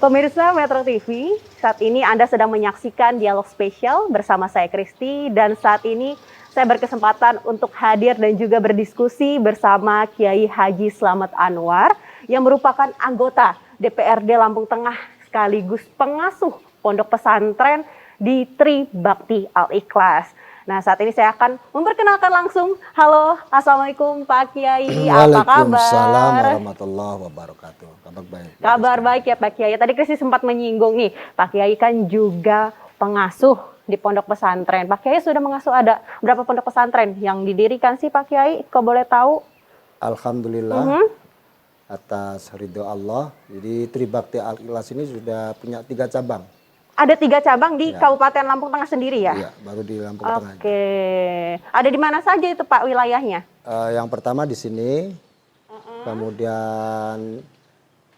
Pemirsa Metro TV, saat ini Anda sedang menyaksikan dialog spesial bersama saya Kristi, dan saat ini saya berkesempatan untuk hadir dan juga berdiskusi bersama Kiai Haji Slamet Anwar yang merupakan anggota DPRD Lampung Tengah sekaligus pengasuh pondok pesantren di Tri Bakti Al-Ikhlas. Nah, saat ini saya akan memperkenalkan langsung. Halo, Assalamualaikum Pak Kiai, apa kabar? Waalaikumsalam warahmatullahi wabarakatuh. Kabar baik. Kabar baik ya Pak Kiai. Tadi Kristi sempat menyinggung nih, Pak Kiai kan juga pengasuh di pondok pesantren. Pak Kiai sudah mengasuh ada berapa pondok pesantren yang didirikan sih Pak Kiai? Kok boleh tahu? Alhamdulillah atas ridho Allah. Jadi Tri Bakti Al-Ikhlas ini sudah punya 3 cabang. Ada 3 cabang di Ya. Kabupaten Lampung Tengah sendiri ya? Iya, baru di Lampung Tengah. Oke. Ada di mana saja itu Pak wilayahnya? Yang pertama di sini, kemudian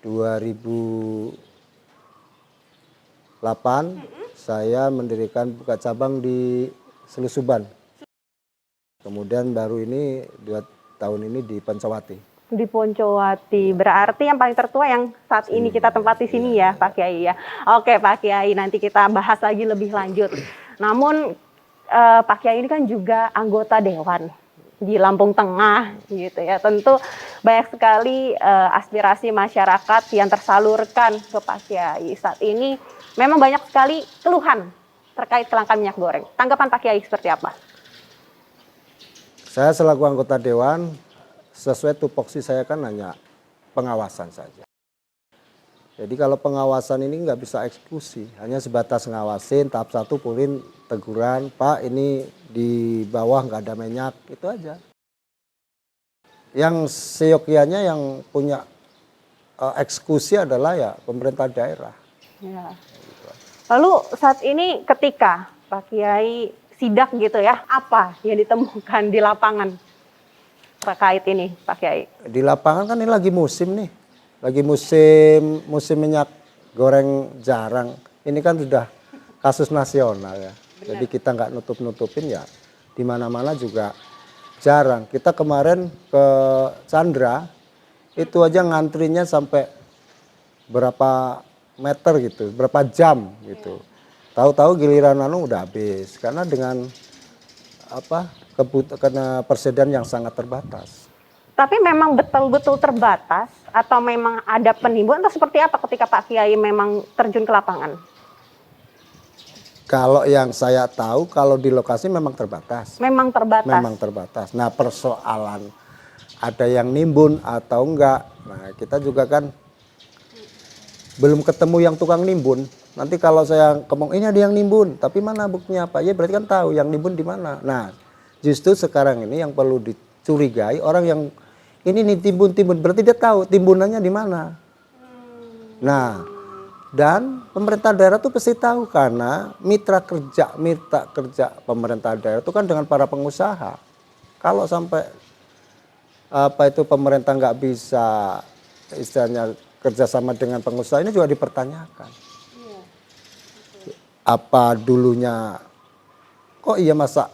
2008 saya mendirikan buka cabang di Selusuban. Kemudian baru ini 2 tahun ini di Pancawati. Di Poncowati. Berarti yang paling tertua yang saat ini kita tempati sini ya Pak Kiai ya. Oke Pak Kiai, nanti kita bahas lagi lebih lanjut. Namun Pak Kiai ini kan juga anggota dewan di Lampung Tengah gitu ya. Tentu banyak sekali aspirasi masyarakat yang tersalurkan ke Pak Kiai. Saat ini memang banyak sekali keluhan terkait kelangkaan minyak goreng. Tanggapan Pak Kiai seperti apa? Saya selaku anggota dewan, sesuai tupoksi saya kan hanya pengawasan saja. Jadi kalau pengawasan ini nggak bisa eksekusi, hanya sebatas ngawasin, tahap 1 pulin teguran, Pak ini di bawah nggak ada minyak, itu aja. Yang seyogyanya yang punya eksekusi adalah ya pemerintah daerah. Ya. Lalu saat ini ketika Pak Kiai sidak gitu ya, apa yang ditemukan di lapangan terkait ini Pak Kiai? Di lapangan kan ini lagi musim nih, lagi musim minyak goreng jarang. Ini kan sudah kasus nasional ya. Benar. Jadi kita nggak nutup-nutupin ya. Di mana-mana juga jarang. Kita kemarin ke Chandra itu aja ngantrinya sampai berapa meter gitu, berapa jam gitu. Tahu-tahu giliran udah habis karena dengan karena persediaan yang sangat terbatas. Tapi memang betul-betul terbatas atau memang ada penimbunan atau seperti apa ketika Pak Kiai memang terjun ke lapangan? Kalau yang saya tahu kalau di lokasi memang terbatas. Memang terbatas. Memang terbatas. Nah, persoalan ada yang nimbun atau enggak. Nah, kita juga kan belum ketemu yang tukang nimbun. Nanti kalau saya ngomong ini ada yang nimbun, tapi mana buktinya Pak? Ya berarti kan tahu yang nimbun di mana. Nah, justru sekarang ini yang perlu dicurigai orang yang ini nih timbun-timbun, berarti dia tahu timbunannya di mana. Nah, dan pemerintah daerah tuh pasti tahu karena mitra kerja pemerintah daerah itu kan dengan para pengusaha. Kalau sampai pemerintah nggak bisa istilahnya kerjasama dengan pengusaha, ini juga dipertanyakan. Apa dulunya kok iya masa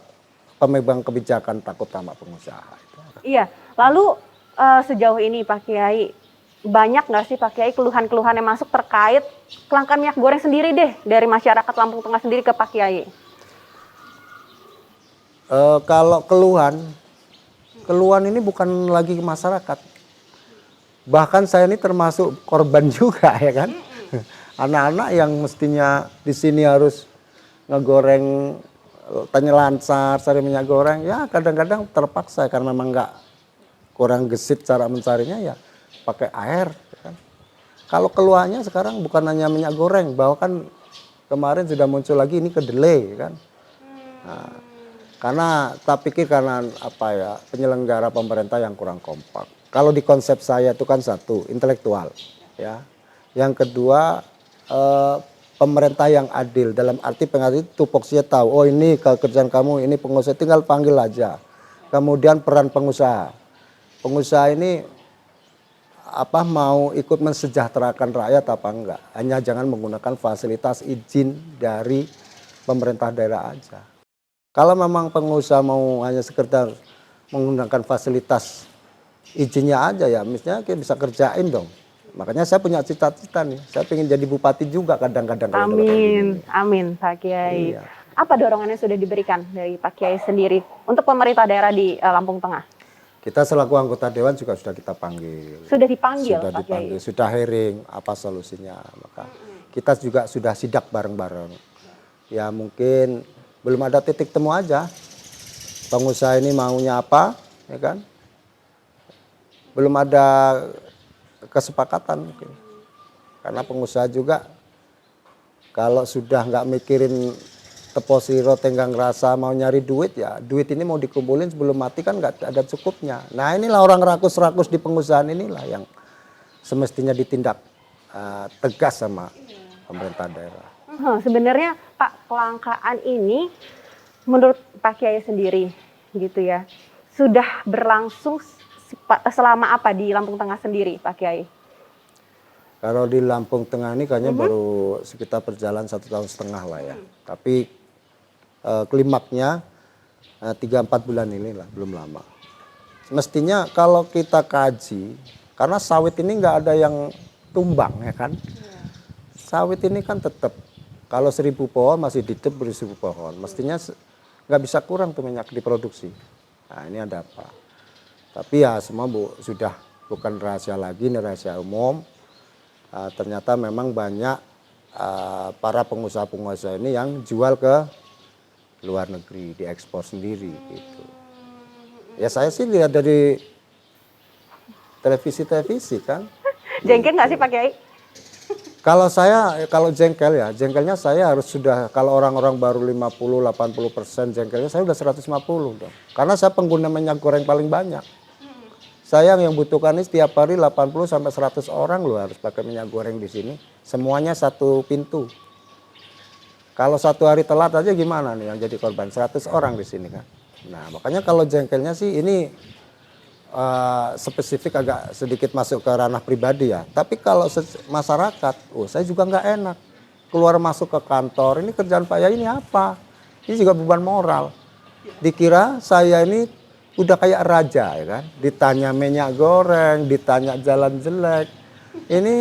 pemegang kebijakan takut sama pengusaha? Iya, lalu sejauh ini Pak Kiai, banyak nggak sih Pak Kiai keluhan-keluhan yang masuk terkait kelangkaan minyak goreng sendiri deh dari masyarakat Lampung Tengah sendiri ke Pak Kiai? Kalau keluhan ini bukan lagi ke masyarakat. Bahkan saya ini termasuk korban juga ya kan. Anak-anak yang mestinya di sini harus ngegoreng tanya lancar, cari minyak goreng, ya kadang-kadang terpaksa karena memang nggak kurang gesit cara mencarinya ya pakai air. Ya kan. Kalau keluhannya sekarang bukan hanya minyak goreng, bahwa kan kemarin sudah muncul lagi ini kedelai, kan. Nah, karena tak pikir karena penyelenggara pemerintah yang kurang kompak. Kalau di konsep saya itu kan satu intelektual, ya. Yang kedua pemerintah yang adil dalam arti pengertian tupoksinya tahu oh ini kerjaan kamu ini pengusaha tinggal panggil aja. Kemudian peran pengusaha ini mau ikut mensejahterakan rakyat apa enggak, hanya jangan menggunakan fasilitas izin dari pemerintah daerah aja. Kalau memang pengusaha mau hanya sekedar menggunakan fasilitas izinnya aja ya, misalnya kita bisa kerjain dong. Makanya saya punya cita-cita nih, saya pengen jadi bupati juga kadang-kadang. kalau udah kayak Amin, gini. amin Pak Kiai. Iya. Apa dorongan yang sudah diberikan dari Pak Kiai sendiri untuk pemerintah daerah di Lampung Tengah? Kita selaku anggota dewan juga sudah kita panggil. Sudah dipanggil Sudah Pak Kiai? dipanggil, sudah hearing apa solusinya. Maka kita juga sudah sidak bareng-bareng. Ya mungkin belum ada titik temu aja. Pengusaha ini maunya apa, ya kan? Belum ada kesepakatan mungkin. Karena pengusaha juga kalau sudah nggak mikirin tepo siro tenggang rasa mau nyari duit, ya duit ini mau dikumpulin sebelum mati kan nggak ada cukupnya. Nah inilah orang rakus-rakus di pengusahaan inilah yang semestinya ditindak tegas sama pemerintah daerah. Sebenarnya Pak, kelangkaan ini menurut Pak Kiai sendiri gitu ya, sudah berlangsung selama apa di Lampung Tengah sendiri Pak Kiai? Kalau di Lampung Tengah ini kayaknya baru sekitar berjalan 1,5 tahun lah ya. Tapi klimaknya 3-4 bulan inilah, belum lama. Mestinya kalau kita kaji, karena sawit ini nggak ada yang tumbang ya kan. Sawit ini kan tetap, kalau 1.000 pohon masih ditep ber1.000 pohon. Mestinya nggak bisa kurang tuh minyak diproduksi. Nah ini ada apa? Tapi ya semua sudah bukan rahasia lagi, ini rahasia umum. Ternyata memang banyak para pengusaha-pengusaha ini yang jual ke luar negeri, diekspor sendiri gitu. Ya saya sih lihat dari televisi kan. Jengkel nggak sih Pak Kiai? Kalau jengkelnya saya harus sudah, kalau orang-orang baru 50-80% jengkelnya, saya udah 150 dong. Karena saya pengguna minyak goreng paling banyak. Saya yang butuhkan ini setiap hari 80-100 orang loh harus pakai minyak goreng di sini. Semuanya satu pintu. Kalau satu hari telat aja gimana nih yang jadi korban? 100 orang di sini kan. Nah makanya kalau jengkelnya sih ini spesifik agak sedikit masuk ke ranah pribadi ya. Tapi kalau masyarakat, saya juga nggak enak. Keluar masuk ke kantor, ini kerjaan Pak Yai ini apa? Ini juga beban moral. Dikira saya ini udah kayak raja ya kan, ditanya minyak goreng, ditanya jalan jelek. Ini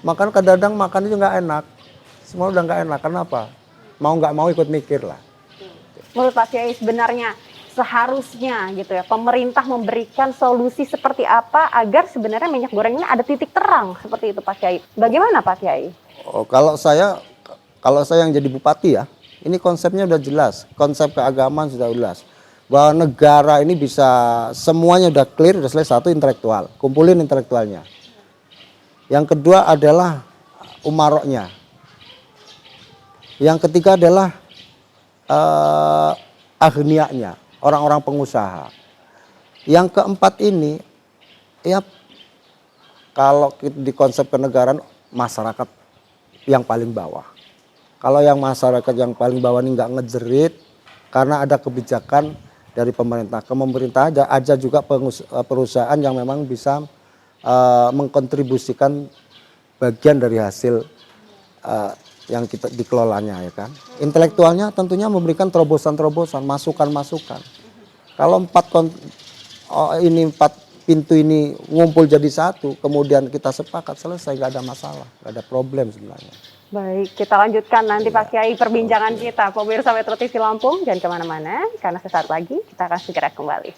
makan kadang-kadang makan itu nggak enak, semua udah nggak enak. Kenapa? Mau nggak mau ikut mikir lah. Menurut Pak Kiai sebenarnya seharusnya gitu ya, pemerintah memberikan solusi seperti apa agar sebenarnya minyak goreng ini ada titik terang seperti itu Pak Kiai. Bagaimana Pak Kiai? Kalau saya yang jadi bupati ya, ini konsepnya udah jelas, konsep keagamaan sudah jelas. Bahwa negara ini bisa semuanya udah clear, udah selesai. Satu, intelektual, kumpulin intelektualnya. Yang kedua adalah umaroknya. Yang ketiga adalah agniaknya, orang-orang pengusaha. Yang keempat ini, ya kalau di konsep kenegaraan masyarakat yang paling bawah. Kalau yang masyarakat yang paling bawah ini nggak ngejerit karena ada kebijakan dari pemerintah. Pemerintah ada juga perusahaan yang memang bisa mengkontribusikan bagian dari hasil yang kita dikelolanya ya kan. Intelektualnya tentunya memberikan terobosan-terobosan, masukan-masukan. Kalau empat pintu ini ngumpul jadi satu, kemudian kita sepakat, selesai, nggak ada masalah, nggak ada problem sebenarnya. Baik, kita lanjutkan nanti Pak Kiai perbincangan kita. Pemirsa Metro TV Lampung, jangan kemana-mana, karena sesaat lagi kita akan segera kembali.